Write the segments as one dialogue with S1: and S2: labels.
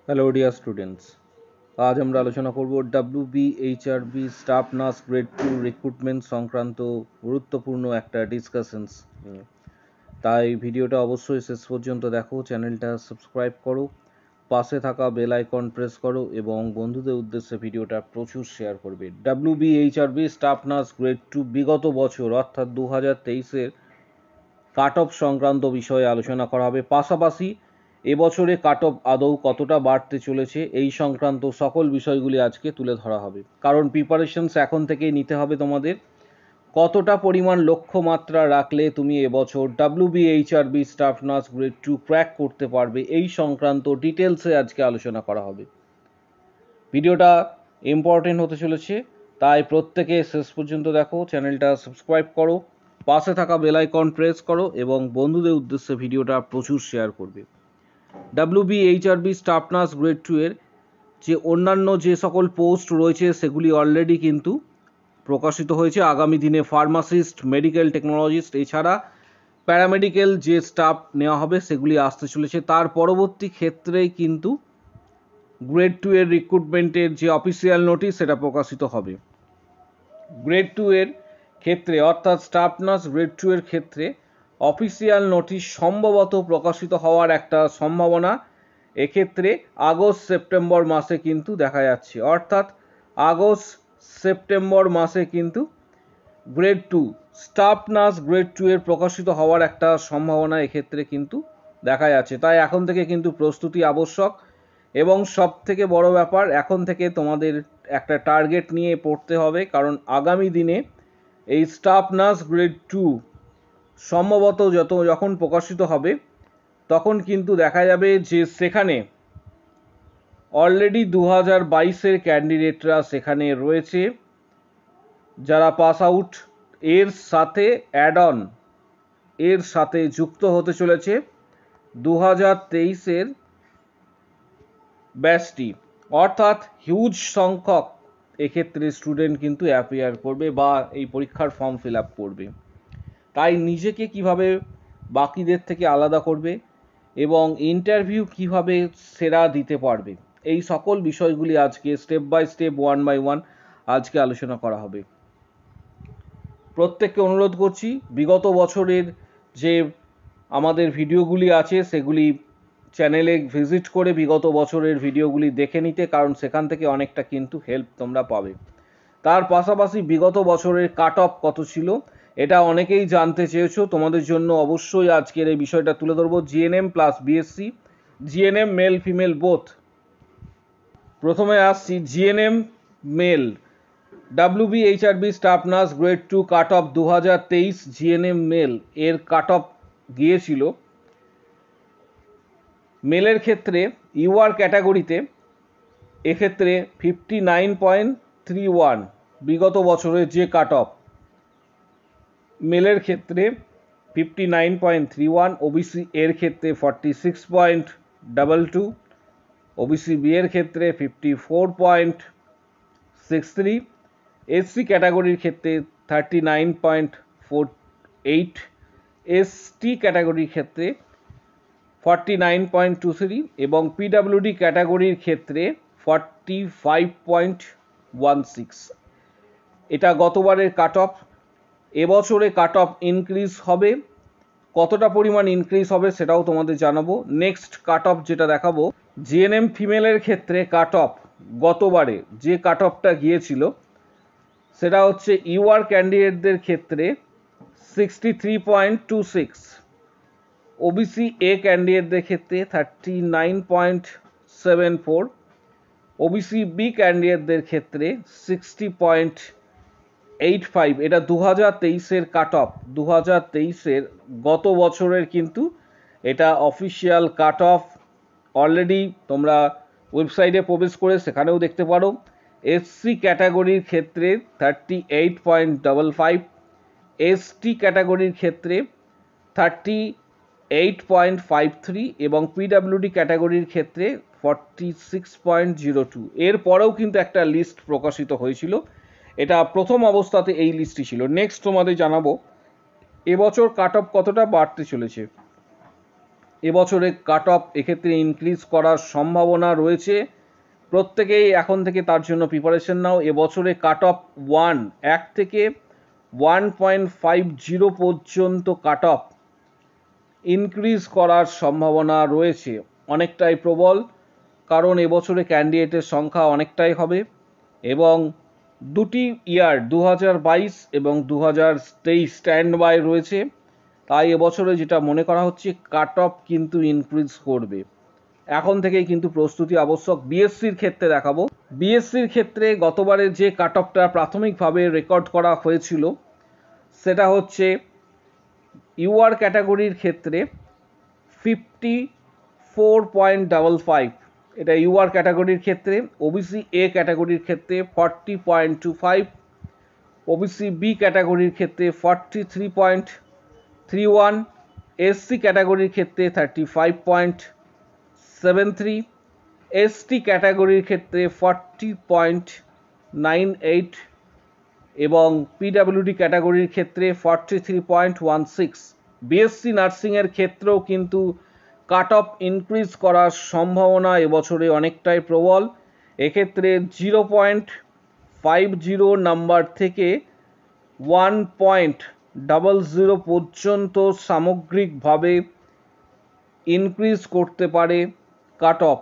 S1: Hello dear students, আজ আমরা আলোচনা করব WBHRB staff nurse grade 2 recruitment সংক্রান্ত গুরুত্বপূর্ণ একটা ডিসকাশনস। তাই ভিডিওটা অবশ্যই শেষ পর্যন্ত দেখো, চ্যানেলটা সাবস্ক্রাইব করো, পাশে থাকা বেল আইকন প্রেস করো এবং বন্ধুদের উদ্দেশ্যে ভিডিওটা প্রচুর শেয়ার করবে। WBHRB স্টাফ নার্স গ্রেড 2 বিগত বছর অর্থাৎ 2023-এর কাট অফ সংক্রান্ত বিষয়ে আলোচনা করা হবে। পাশাপাশি এবছরে কাট অফ আদৌ কতটা বাড়তে চলেছে এই সংক্রান্ত সকল বিষয়গুলি আজকে তুলে ধরা হবে। কারণ প্রিপারেশনস এখন থেকেই নিতে হবে তোমাদের। কতটা পরিমাণ লক্ষ্যমাত্রা রাখলে তুমি এবছর WBHRB staff nurse grade 2 crack করতে পারবে এই সংক্রান্ত ডিটেলসে আজকে আলোচনা করা হবে। ভিডিওটা ইম্পর্টেন্ট হতে চলেছে, তাই প্রত্যেকে শেষ পর্যন্ত দেখো, চ্যানেলটা সাবস্ক্রাইব করো, পাশে থাকা বেল আইকন প্রেস করো এবং বন্ধুদের উদ্দেশ্যে ভিডিওটা প্রচুর শেয়ার করবে। WBHRB স্টাফ নার্স গ্রেড 2 এর যে অন্যান্য যে সকল পোস্ট রয়েছে সেগুলি অলরেডি কিন্তু প্রকাশিত হয়েছে। আগামী দিনে ফার্মাসিস্ট, মেডিকেল টেকনোলজিস্ট এছাড়া প্যারামেডিক্যাল যে স্টাফ নেওয়া হবে সেগুলি আসতে চলেছে। তার পরবর্তী ক্ষেত্রেই কিন্তু গ্রেড 2 এর রিক্রুটমেন্টের যে অফিসিয়াল নোটিশ সেটা প্রকাশিত হবে। গ্রেড 2 এর ক্ষেত্রে অর্থাৎ স্টাফ নার্স গ্রেড 2 এর ক্ষেত্রে অফিসিয়াল নোটিশ সম্ভবত প্রকাশিত হওয়ার একটা সম্ভাবনা এক্ষেত্রে আগস্ট সেপ্টেম্বর মাসে কিন্তু দেখা যাচ্ছে। অর্থাৎ আগস্ট সেপ্টেম্বর মাসে কিন্তু গ্রেড 2 স্টাফ নার্স গ্রেড 2 এর প্রকাশিত হওয়ার একটা সম্ভাবনা এক্ষেত্রে কিন্তু দেখা যাচ্ছে। তাই এখন থেকে কিন্তু প্রস্তুতি আবশ্যক এবং সব থেকে বড় ব্যাপার, এখন থেকে তোমাদের একটা টার্গেট নিয়ে পড়তে হবে। কারণ আগামী দিনে এই স্টাফ নার্স গ্রেড 2 সম্ভবত যখন প্রকাশিত হবে তখন কিন্তু দেখা যাবে যে সেখানে অলরেডি 2022-এর ক্যান্ডিডেটরা সেখানে রয়েছে যারা পাস আউট। এর সাথে অ্যাড অন এর সাথে যুক্ত হতে চলেছে 2023-এর ব্যাচটি, অর্থাৎ হিউজ সংখ্যক এক্ষেত্রে স্টুডেন্ট কিন্তু অ্যাপিয়ার করবে বা এই পরীক্ষার ফর্ম ফিল আপ করবে। তাই নিজেকে কিভাবে বাকিদের থেকে আলাদা করবে এবং ইন্টারভিউ কিভাবে সেরা দিতে পারবে এই সকল বিষয়গুলি আজকে step by step, one by one আজকে আলোচনা করা হবে। প্রত্যেককে অনুরোধ করছি বিগত বছরের যে আমাদের ভিডিওগুলি আছে সেগুলি চ্যানেলে ভিজিট করে বিগত বছরের ভিডিওগুলি দেখে নিতে, কারণ সেখান থেকে অনেকটা কিন্তু হেল্প তোমরা পাবে। তার পাশাপাশি বিগত বছরের কাট অফ কত ছিল এটা অনেকেই জানতে চেয়েছো, তোমাদের জন্য অবশ্যই আজকের এই বিষয়টা তুলে ধরবো। GNM plus BSc, GNM male female both. প্রথমে আসছি GNM mail. WBHRB staff nurse grade 2 cut off 2023 GNM mail এর কাট অফ গিয়েছিল মেলের ক্ষেত্রে ইউআর ক্যাটাগরিতে এক্ষেত্রে 59.31 বিগত বছরের যে কাট অফ মেলের ক্ষেত্রে 59.31, ওবিসি এর ক্ষেত্রে 46.22, ওবিসি বি এর ক্ষেত্রে 54.63, এসসি ক্যাটাগরির ক্ষেত্রে 39.48, এসটি ক্যাটাগরির ক্ষেত্রে 49.23 এবং পিডাব্লিউডি ক্যাটাগরির ক্ষেত্রে 45.16। এটা গতবারের কাট অফ। এবছরে কাট অফ ইনক্রিজ হবে, কতটা পরিমাণ ইনক্রিজ হবে সেটাও তোমাদের জানাবো। নেক্সট কাট অফ যেটা দেখাবো, জিএনএম ফিমেলের ক্ষেত্রে কাট অফ গতবারে যে কাট অফটা গিয়েছিল সেটা হচ্ছে ইউআর ক্যান্ডিডেটদের ক্ষেত্রে 63.26, ওবিসি এ ক্যান্ডিডেটদের ক্ষেত্রে 39.74, ওবিসি বি ক্যান্ডিডেটদের ক্ষেত্রে 60.85। এটা 2023-এর কাট অফ, 2023-এর গত বছরের কিন্তু এটা অফিসিয়াল কাট অফ। অলরেডি তোমরা ওয়েবসাইটে প্রবেশ করে সেখানেও দেখতে পারো। এসসি ক্যাটাগরির ক্ষেত্রে 38.55, এসটি ক্যাটাগরির ক্ষেত্রে 38.53 এবং পিডাব্লিউডি ক্যাটাগরির ক্ষেত্রে 46.02। এরপরেও কিন্তু একটা লিস্ট প্রকাশিত হয়েছিল, এটা প্রথম অবস্থাতে এই লিস্টটি ছিল। নেক্সট তোমাদের জানাবো এবছর কাট অফ কতটা বাড়তে চলেছে। এবছরে কাট অফ এক্ষেত্রে ইনক্রিজ করার সম্ভাবনা রয়েছে। প্রত্যেকেই এখন থেকে তার জন্য প্রিপারেশন নাও। এবছরে কাট অফ 1 থেকে 1.50 পর্যন্ত কাট অফ ইনক্রিজ করার সম্ভাবনা রয়েছে, অনেকটাই প্রবল। কারণ এবছরে ক্যান্ডিডেটের সংখ্যা অনেকটাই হবে এবং দুটি ইয়ার 2022 এবং 2023 স্ট্যান্ড বাই রয়েছে। তাই এবছরে যেটা মনে করা হচ্ছে কাট অফ কিন্তু ইনক্রিজ করবে। এখন থেকেই কিন্তু প্রস্তুতি আবশ্যক। বিএসসির ক্ষেত্রে দেখাবো। বিএসসির ক্ষেত্রে গতবারের যে কাট অফটা প্রাথমিকভাবে রেকর্ড করা হয়েছিল সেটা হচ্ছে ইউআর ক্যাটাগরির ক্ষেত্রে 54.55, এটা ইউআর ক্যাটাগরির ক্ষেত্রে। ওবিসি এ ক্যাটাগরির ক্ষেত্রে 40.25, ওবিসি বি ক্যাটাগরির ক্ষেত্রে 43.31, এসসি ক্যাটাগরির ক্ষেত্রে 35.73, এসটি ক্যাটাগরির ক্ষেত্রে 40.98 এবং পিডাব্লিউডি ক্যাটাগরির ক্ষেত্রে 43.16। বিএসসি নার্সিংয়ের ক্ষেত্রেও কিন্তু কাট অফ ইনক্রিজ করার সম্ভাবনা এবছরে অনেকটাই প্রবল। এক্ষেত্রে 0.50 নাম্বার থেকে 1.00 পর্যন্ত সামগ্রিকভাবে ইনক্রিজ করতে পারে কাট অফ।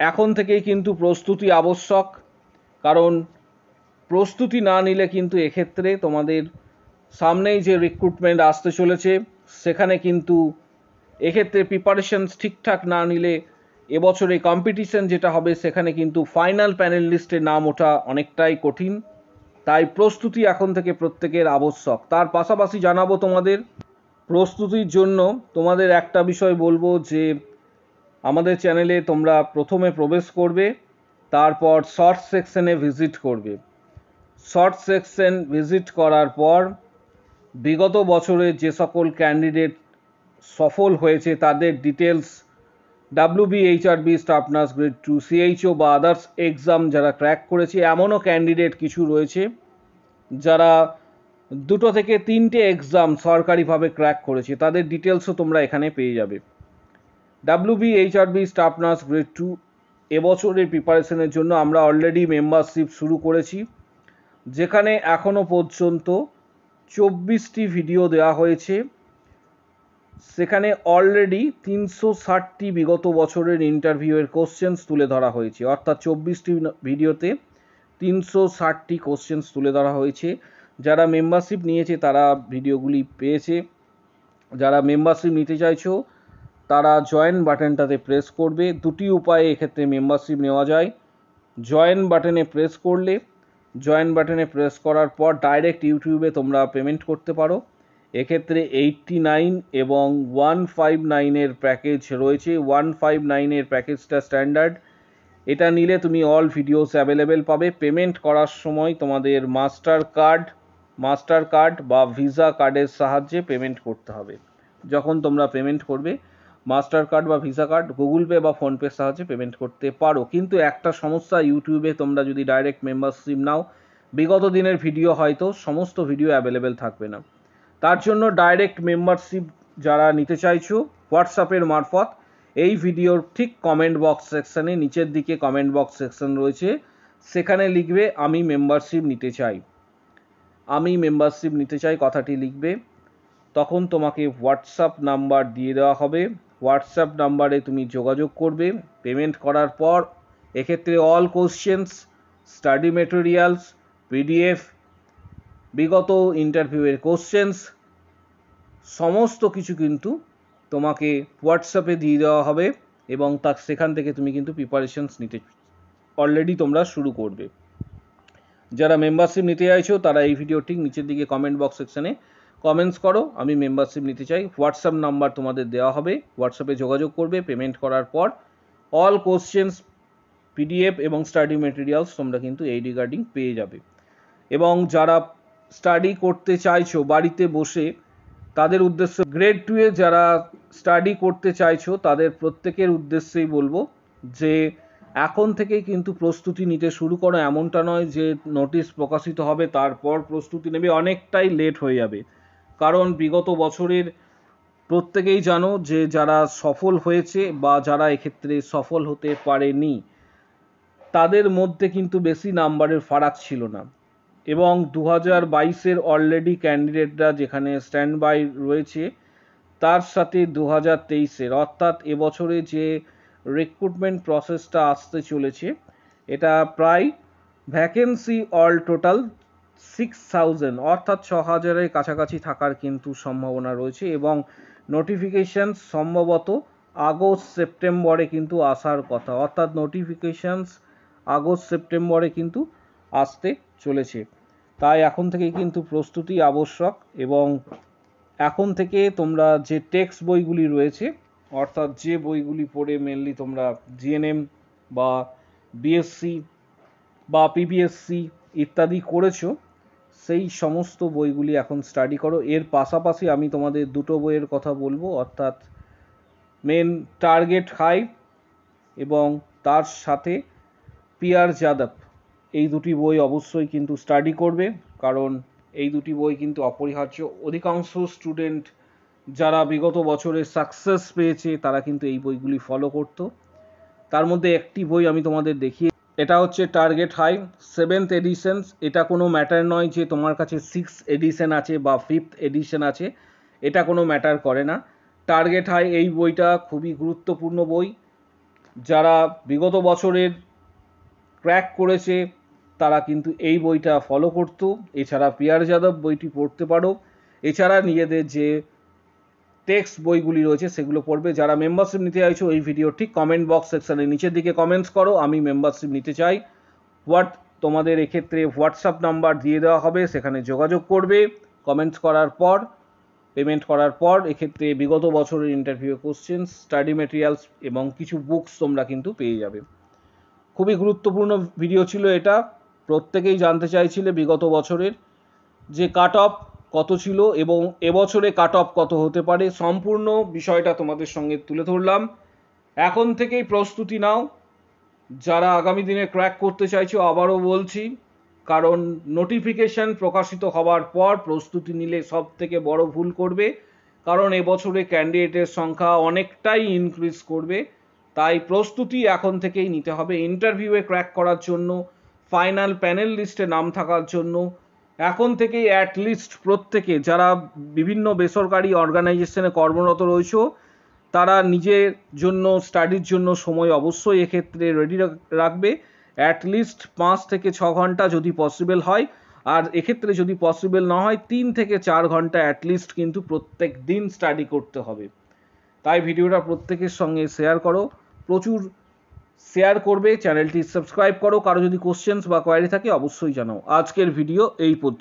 S1: এখন থেকেই কিন্তু প্রস্তুতি আবশ্যক, কারণ প্রস্তুতি না নিলে কিন্তু এক্ষেত্রে তোমাদের সামনেই যে রিক্রুটমেন্ট আসতে চলেছে সেখানে কিন্তু এক্ষেত্রে প্রিপারেশনস ঠিকঠাক না নিলে এবছরে কম্পিটিশন যেটা হবে সেখানে কিন্তু ফাইনাল প্যানেল লিস্টে নাম ওঠা অনেকটাই কঠিন। তাই প্রস্তুতি এখন থেকে প্রত্যেকের আবশ্যক। তার পাশাপাশি জানাবো তোমাদের প্রস্তুতির জন্য তোমাদের একটা বিষয় বলবো যে আমাদের চ্যানেলে তোমরা প্রথমে প্রবেশ করবে, তারপর শর্ট সেকশনে ভিজিট করবে। শর্ট সেকশন ভিজিট করার পর বিগত বছরে যে সকল ক্যান্ডিডেট সফল হয়েছে তাদের details, ডাব্লিউবিএইচআরবি staff nurse grade 2 CHO বা আদার্স এক্সাম যারা ক্র্যাক করেছে, এমনও ক্যান্ডিডেট কিছু রয়েছে যারা 2 থেকে 3টে এক্সাম সরকারিভাবে ক্র্যাক করেছে, তাদের ডিটেলসও তোমরা এখানে পেয়ে যাবে। ডাব্লিউবিএইচআরবি স্টাফ নার্স গ্রেড 2 এবছরের প্রিপারেশনের জন্য আমরা অলরেডি মেম্বারশিপ শুরু করেছি, যেখানে এখনো পর্যন্ত 24টি ভিডিও দেওয়া হয়েছে। সেখানে অলরেডি 360টি বিগত বছরের ইন্টারভিউয়ের কোশ্চেন্স তুলে ধরা হয়েছে, অর্থাৎ 24টি ভিডিওতে 360টি কোশ্চেন্স তুলে ধরা হয়েছে। যারা মেম্বারশিপ নিয়েছে তারা ভিডিওগুলি পেয়েছে। যারা মেম্বারশিপ নিতে চাইছো তারা জয়েন বাটনটাতে প্রেস করবে। দুটি উপায়ে এক্ষেত্রে মেম্বারশিপ নেওয়া যায়। জয়েন বাটনে প্রেস করলে, জয়েন বাটনে প্রেস করার পর ডাইরেক্ট ইউটিউবে তোমরা পেমেন্ট করতে পারো। এক্ষেত্রে 89 এবং 159-এর প্যাকেজ রয়েছে। 159-এর প্যাকেজটা স্ট্যান্ডার্ড, এটা নিলে তুমি অল ভিডিওস অ্যাভেলেবেল পাবে। পেমেন্ট করার সময় তোমাদের মাস্টার কার্ড বা ভিসা কার্ডের সাহায্যে পেমেন্ট করতে হবে। যখন তোমরা পেমেন্ট করবে মাস্টার কার্ড বা ভিসা কার্ড, গুগল পে বা ফোনপের সাহায্যে পেমেন্ট করতে পারো। কিন্তু একটা সমস্যা, ইউটিউবে তোমরা যদি ডাইরেক্ট মেম্বারশিপ নাও বিগত দিনের ভিডিও হয়তো সমস্ত ভিডিও অ্যাভেলেবেল থাকবে না। তার জন্য ডাইরেক্ট মেম্বারশিপ যারা নিতে চাইছো হোয়াটসঅ্যাপের মারফত, এই ভিডিওর ঠিক কমেন্ট বক্স সেকশানে নিচের দিকে কমেন্ট বক্স সেকশন রয়েছে, সেখানে লিখবে আমি মেম্বারশিপ নিতে চাই। আমি মেম্বারশিপ নিতে চাই কথাটি লিখবে। তখন তোমাকে হোয়াটসঅ্যাপ নাম্বার দিয়ে দেওয়া হবে। হোয়াটসঅ্যাপ নাম্বারে তুমি যোগাযোগ করবে। পেমেন্ট করার পর এক্ষেত্রে all questions, study materials, PDF, বিগত ইন্টারভিউয়ের কোশ্চেন্স সমস্ত কিছু কিন্তু তোমাকে হোয়াটসঅ্যাপে দিয়ে দেওয়া হবে এবং সেখান থেকে তুমি কিন্তু প্রিপারেশনস নিতে অলরেডি তোমরা শুরু করবে। যারা মেম্বারশিপ নিতে চাইছো তারা এই ভিডিও ঠিক নিচের দিকে কমেন্ট বক্স সেকশনে কমেন্টস করো আমি মেম্বারশিপ নিতে চাই। হোয়াটসঅ্যাপ নাম্বার তোমাদের দেওয়া হবে, হোয়াটসঅ্যাপে যোগাযোগ করবে। পেমেন্ট করার পর অল কোশ্চেন্স, পিডিএফ এবং স্টাডি মেটেরিয়ালস তোমরা কিন্তু এই রিগার্ডিং পেয়ে যাবে। এবং যারা স্টাডি করতে চাইছো বাড়িতে বসে, তাদের উদ্দেশ্যে গ্রেড 2-এ যারা স্টাডি করতে চাইছো তাদের প্রত্যেকের উদ্দেশ্যেই বলবো যে এখন থেকেই কিন্তু প্রস্তুতি নিতে শুরু করো। এমনটা নয় যে নোটিশ প্রকাশিত হবে তারপর প্রস্তুতি নেবে, অনেকটাই লেট হয়ে যাবে। কারণ বিগত বছরের প্রত্যেকেই জানো যে যারা সফল হয়েছে বা যারা এক্ষেত্রে সফল হতে পারেনি তাদের মধ্যে কিন্তু বেশি নাম্বারের ফারাক ছিল না, এবং 2022-এর অলরেডি ক্যান্ডিডেটরা যেখানে স্ট্যান্ড বাই রয়েছে তার সাথে 2023-এর অর্থাৎ এবছরে যে রিক্রুটমেন্ট প্রসেসটা আসতে চলেছে এটা প্রায় ভ্যাকেন্সি অল টোটাল 6000 অর্থাৎ 6000-এর কাছাকাছি থাকার কিন্তু সম্ভাবনা রয়েছে, এবং নোটিফিকেশন সম্ভবত আগস্ট সেপ্টেম্বরে কিন্তু আসার কথা, অর্থাৎ নোটিফিকেশনস আগস্ট সেপ্টেম্বরে কিন্তু আসতে চলেছে। তাই এখন থেকেই কিন্তু প্রস্তুতি আবশ্যক, এবং এখন থেকে তোমরা যে টেক্সট বইগুলি রয়েছে অর্থাৎ যে বইগুলি পড়ে মেনলি তোমরা জিএনএম বা বিএসসি বা পিপিএসসি ইত্যাদি করেছো সেই সমস্ত বইগুলি এখন স্টাডি করো। এর পাশাপাশি আমি তোমাদের দুটো বইয়ের কথা বলবো, অর্থাৎ মেন টার্গেট হাই এবং তার সাথে পিয়ার যাদব, এই দুটি বই অবশ্যই কিন্তু স্টাডি করবে, কারণ এই দুটি বই কিন্তু অপরিহার্য। অধিকাংশ স্টুডেন্ট যারা বিগত বছরে সাকসেস পেয়েছে তারা কিন্তু এই বইগুলি ফলো করতো। তার মধ্যে একটি বই আমি তোমাদের দেখিয়ে, এটা হচ্ছে টার্গেট হাই 7th এডিশন। এটা কোনো ম্যাটার নয় যে তোমার কাছে 6th এডিশন আছে বা 5th এডিশন আছে, এটা কোনো ম্যাটার করে না। টার্গেট হাই এই বইটা খুবই গুরুত্বপূর্ণ বই, যারা বিগত বছরের ক্র্যাক করেছে তারা কিন্তু এই বইটা ফলো করতো। এছাড়া পিয়ার যাদব বইটি পড়তে পারো, এছাড়া নিজেদের যে টেক্সট বইগুলি রয়েছে সেগুলো পড়বে। যারা মেম্বারশিপ নিতে চাইছো এই ভিডিও ঠিক কমেন্ট বক্স সেকশানে নিচের দিকে কমেন্টস করো আমি মেম্বারশিপ নিতে চাই। তোমাদের এক্ষেত্রে হোয়াটসঅ্যাপ নাম্বার দিয়ে দেওয়া হবে, সেখানে যোগাযোগ করবে। কমেন্টস করার পর পেমেন্ট করার পর এক্ষেত্রে বিগত বছরের ইন্টারভিউ কোশ্চেন, স্টাডি মেটেরিয়ালস এবং কিছু বুকস তোমরা কিন্তু পেয়ে যাবে। খুবই গুরুত্বপূর্ণ ভিডিও ছিল এটা। প্রত্যেকেই জানতে চাইছিলে বিগত বছরের যে কাট অফ কত ছিল এবং এবছরে কাট অফ কত হতে পারে, সম্পূর্ণ বিষয়টা তোমাদের সঙ্গে তুলে ধরলাম। এখন থেকেই প্রস্তুতি নাও যারা আগামী দিনে ক্র্যাক করতে চাইছো। আবারও বলছি, কারণ নোটিফিকেশন প্রকাশিত হওয়ার পর প্রস্তুতি নিলে সব থেকে বড় ভুল করবে, কারণ এবছরে ক্যান্ডিডেটের সংখ্যা অনেকটাই ইনক্রিজ করবে। তাই প্রস্তুতি এখন থেকেই নিতে হবে ইন্টারভিউয়ে ক্র্যাক করার জন্য, ফাইনাল প্যানেল লিস্টে নাম থাকার জন্য। এখন থেকেই অ্যাটলিস্ট প্রত্যেকে যারা বিভিন্ন বেসরকারি অর্গানাইজেশনে কর্মরত রয়েছে তারা নিজের জন্য স্টাডির জন্য সময় অবশ্যই এক্ষেত্রে রেডি রাখবে। অ্যাটলিস্ট 5 থেকে 6 ঘন্টা যদি পসিবল হয়, আর এক্ষেত্রে যদি পসিবল না হয় 3 থেকে 4 ঘন্টা অ্যাটলিস্ট কিন্তু প্রত্যেক দিন স্টাডি করতে হবে। তাই ভিডিওটা প্রত্যেকের সঙ্গে শেয়ার করো, প্রচুর শেয়ার করবে, চ্যানেলটি সাবস্ক্রাইব করো। কারো যদি কোশ্চেন্স বা কোয়ারি থাকে অবশ্যই জানাও। আজকের ভিডিও এই পর্যন্ত।